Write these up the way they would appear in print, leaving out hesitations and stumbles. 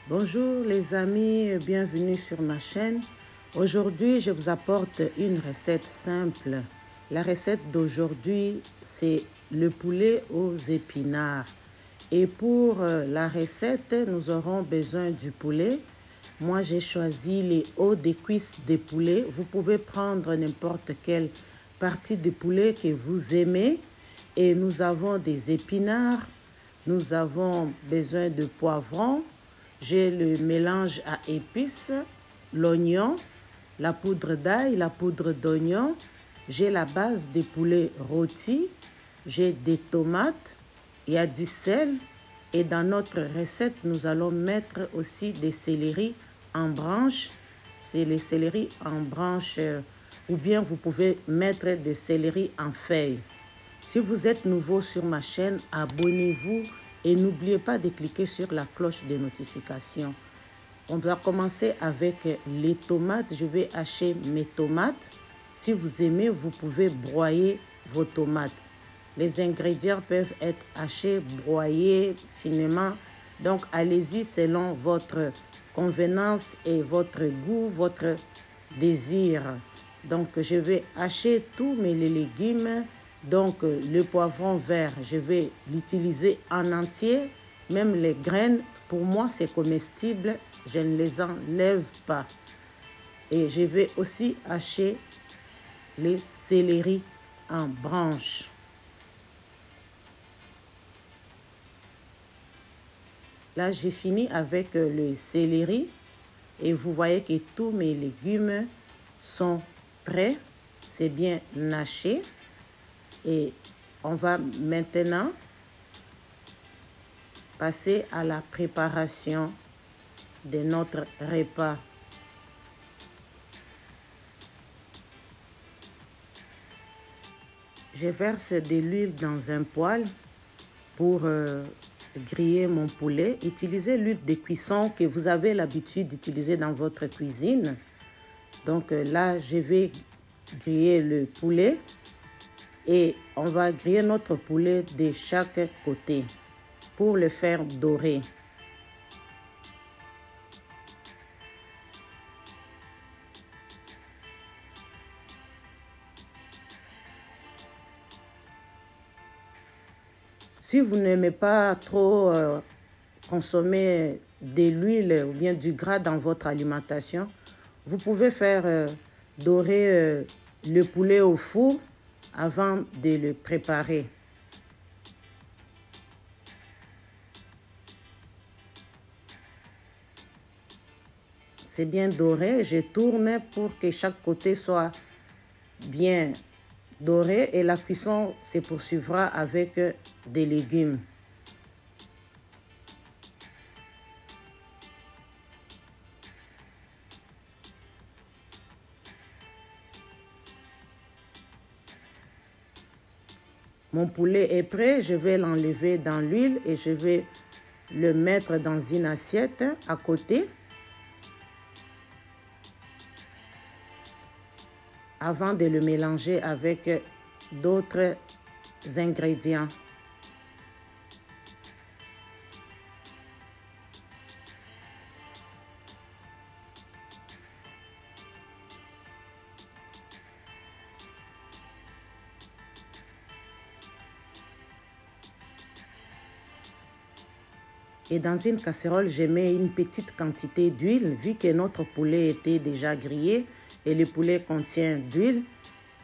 Bonjour les amis, bienvenue sur ma chaîne. Aujourd'hui, je vous apporte une recette simple. La recette d'aujourd'hui, c'est le poulet aux épinards. Et pour la recette, nous aurons besoin du poulet. Moi, j'ai choisi les hauts des cuisses de poulet. Vous pouvez prendre n'importe quelle partie de poulet que vous aimez. Et nous avons des épinards. Nous avons besoin de poivrons. J'ai le mélange à épices, l'oignon, la poudre d'ail, la poudre d'oignon. J'ai la base des poulets rôtis. J'ai des tomates. Il y a du sel. Et dans notre recette, nous allons mettre aussi des céleris en branches. C'est les céleris en branches ou bien vous pouvez mettre des céleris en feuilles. Si vous êtes nouveau sur ma chaîne, abonnez-vous et n'oubliez pas de cliquer sur la cloche de notification. On va commencer avec les tomates. Je vais hacher mes tomates. Si vous aimez, vous pouvez broyer vos tomates. Les ingrédients peuvent être hachés, broyés finement. Donc, allez-y selon votre convenance et votre goût, votre désir. Donc, je vais hacher tous mes légumes. Donc, le poivron vert, je vais l'utiliser en entier. Même les graines, pour moi, c'est comestible. Je ne les enlève pas. Et je vais aussi hacher les céleris en branches. Là, j'ai fini avec le céleri. Et vous voyez que tous mes légumes sont prêts. C'est bien haché. Et on va maintenant passer à la préparation de notre repas. Je verse de l'huile dans un poêle pour griller mon poulet. Utilisez l'huile de cuisson que vous avez l'habitude d'utiliser dans votre cuisine. Donc là, je vais griller le poulet. Et on va griller notre poulet de chaque côté pour le faire dorer. Si vous n'aimez pas trop consommer de l'huile ou bien du gras dans votre alimentation, vous pouvez faire dorer le poulet au four avant de le préparer. C'est bien doré, je tourne pour que chaque côté soit bien doré et la cuisson se poursuivra avec des légumes. Mon poulet est prêt, je vais l'enlever dans l'huile et je vais le mettre dans une assiette à côté. Avant de le mélanger avec d'autres ingrédients. Et dans une casserole, je mets une petite quantité d'huile, vu que notre poulet était déjà grillé et le poulet contient d'huile.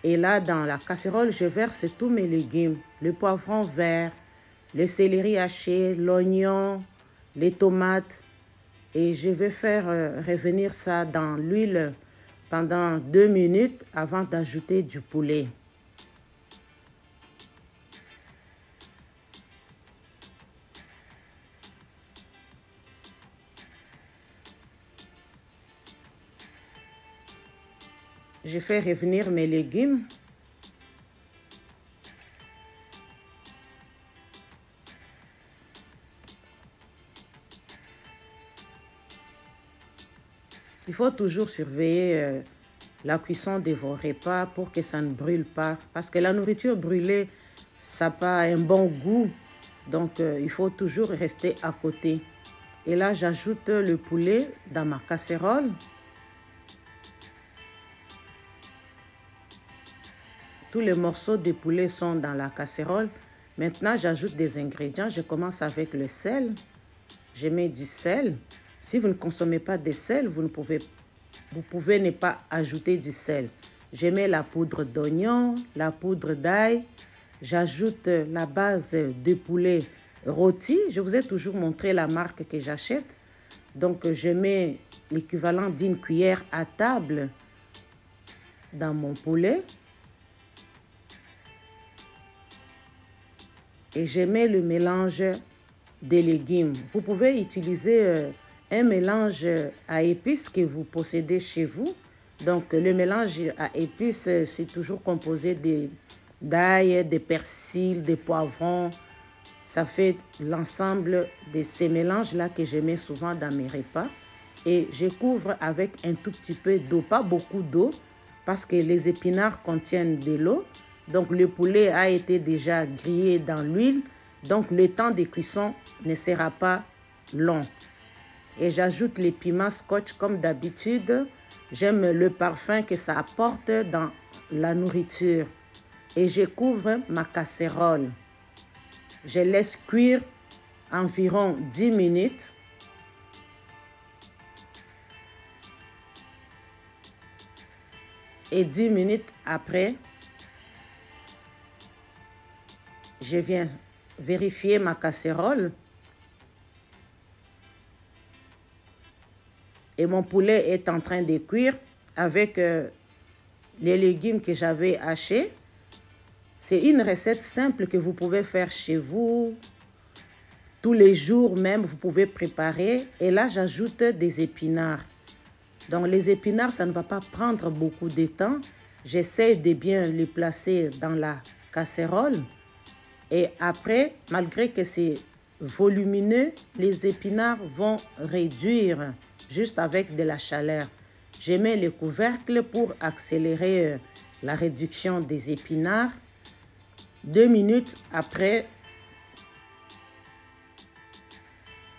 Et là, dans la casserole, je verse tous mes légumes, le poivron vert, le céleri haché, l'oignon, les tomates. Et je vais faire revenir ça dans l'huile pendant 2 minutes avant d'ajouter du poulet. Je fais revenir mes légumes. Il faut toujours surveiller la cuisson de vos repas pour que ça ne brûle pas. Parce que la nourriture brûlée, ça n'a pas un bon goût. Donc, il faut toujours rester à côté. Et là, j'ajoute le poulet dans ma casserole. Tous les morceaux de poulet sont dans la casserole. Maintenant, j'ajoute des ingrédients. Je commence avec le sel. Je mets du sel. Si vous ne consommez pas de sel, vous pouvez ne pas ajouter du sel. Je mets la poudre d'oignon, la poudre d'ail. J'ajoute la base de poulet rôti. Je vous ai toujours montré la marque que j'achète. Donc, je mets l'équivalent d'une cuillère à table dans mon poulet. Et je mets le mélange des légumes. Vous pouvez utiliser un mélange à épices que vous possédez chez vous. Donc, le mélange à épices, c'est toujours composé d'ail, de persil, de poivrons. Ça fait l'ensemble de ces mélanges-là que je mets souvent dans mes repas. Et je couvre avec un tout petit peu d'eau, pas beaucoup d'eau, parce que les épinards contiennent de l'eau. Donc, le poulet a été déjà grillé dans l'huile. Donc, le temps de cuisson ne sera pas long. Et j'ajoute les piments scotch comme d'habitude. J'aime le parfum que ça apporte dans la nourriture. Et je couvre ma casserole. Je laisse cuire environ 10 minutes. Et 10 minutes après, je viens vérifier ma casserole. Et mon poulet est en train de cuire avec les légumes que j'avais hachés. C'est une recette simple que vous pouvez faire chez vous. Tous les jours même, vous pouvez préparer. Et là, j'ajoute des épinards. Donc, les épinards, ça ne va pas prendre beaucoup de temps. J'essaie de bien les placer dans la casserole. Et après, malgré que c'est volumineux, les épinards vont réduire juste avec de la chaleur. Je mets le couvercle pour accélérer la réduction des épinards. 2 minutes après,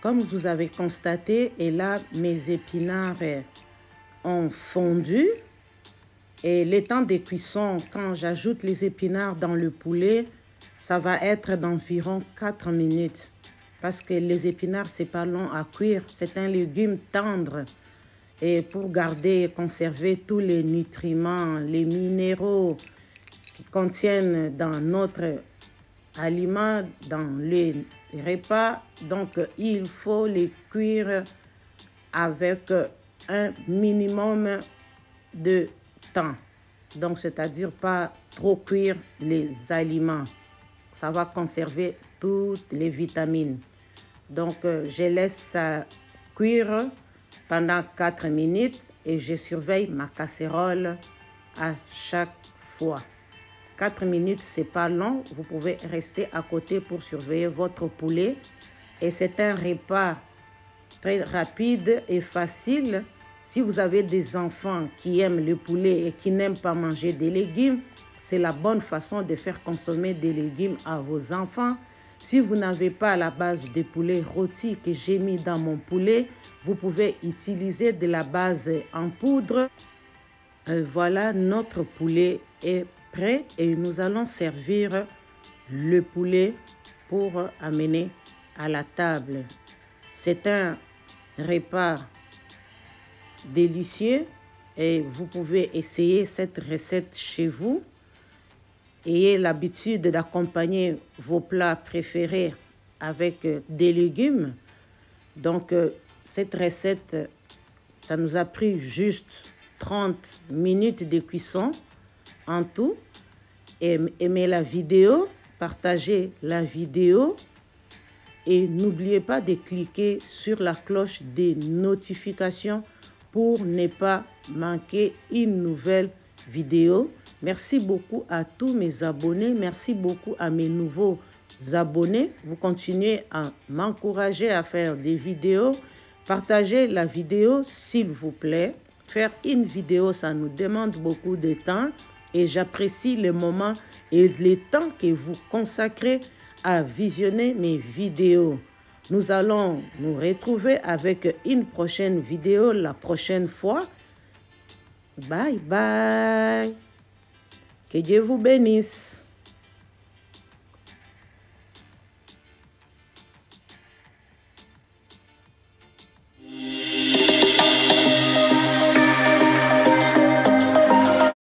comme vous avez constaté, et là, mes épinards ont fondu. Et le temps de cuisson, quand j'ajoute les épinards dans le poulet, ça va être d'environ 4 minutes. Parce que les épinards, ce n'est pas long à cuire. C'est un légume tendre. Et pour garder et conserver tous les nutriments, les minéraux qui contiennent dans notre aliment, dans les repas, donc il faut les cuire avec un minimum de temps. Donc, c'est-à-dire pas trop cuire les aliments. Ça va conserver toutes les vitamines. Donc, je laisse ça cuire pendant 4 minutes et je surveille ma casserole à chaque fois. 4 minutes, ce n'est pas long. Vous pouvez rester à côté pour surveiller votre poulet. Et c'est un repas très rapide et facile. Si vous avez des enfants qui aiment le poulet et qui n'aiment pas manger des légumes, c'est la bonne façon de faire consommer des légumes à vos enfants. Si vous n'avez pas la base de poulet rôti que j'ai mis dans mon poulet, vous pouvez utiliser de la base en poudre. Voilà, notre poulet est prêt et nous allons servir le poulet pour amener à la table. C'est un repas délicieux et vous pouvez essayer cette recette chez vous. Ayez l'habitude d'accompagner vos plats préférés avec des légumes. Donc, cette recette, ça nous a pris juste 30 minutes de cuisson en tout. Aimez la vidéo, partagez la vidéo et n'oubliez pas de cliquer sur la cloche des notifications pour ne pas manquer une nouvelle vidéo. Merci beaucoup à tous mes abonnés. Merci beaucoup à mes nouveaux abonnés. Vous continuez à m'encourager à faire des vidéos. Partagez la vidéo, s'il vous plaît. Faire une vidéo, ça nous demande beaucoup de temps. Et j'apprécie le moment et le temps que vous consacrez à visionner mes vidéos. Nous allons nous retrouver avec une prochaine vidéo la prochaine fois. Bye bye. Que Dieu vous bénisse.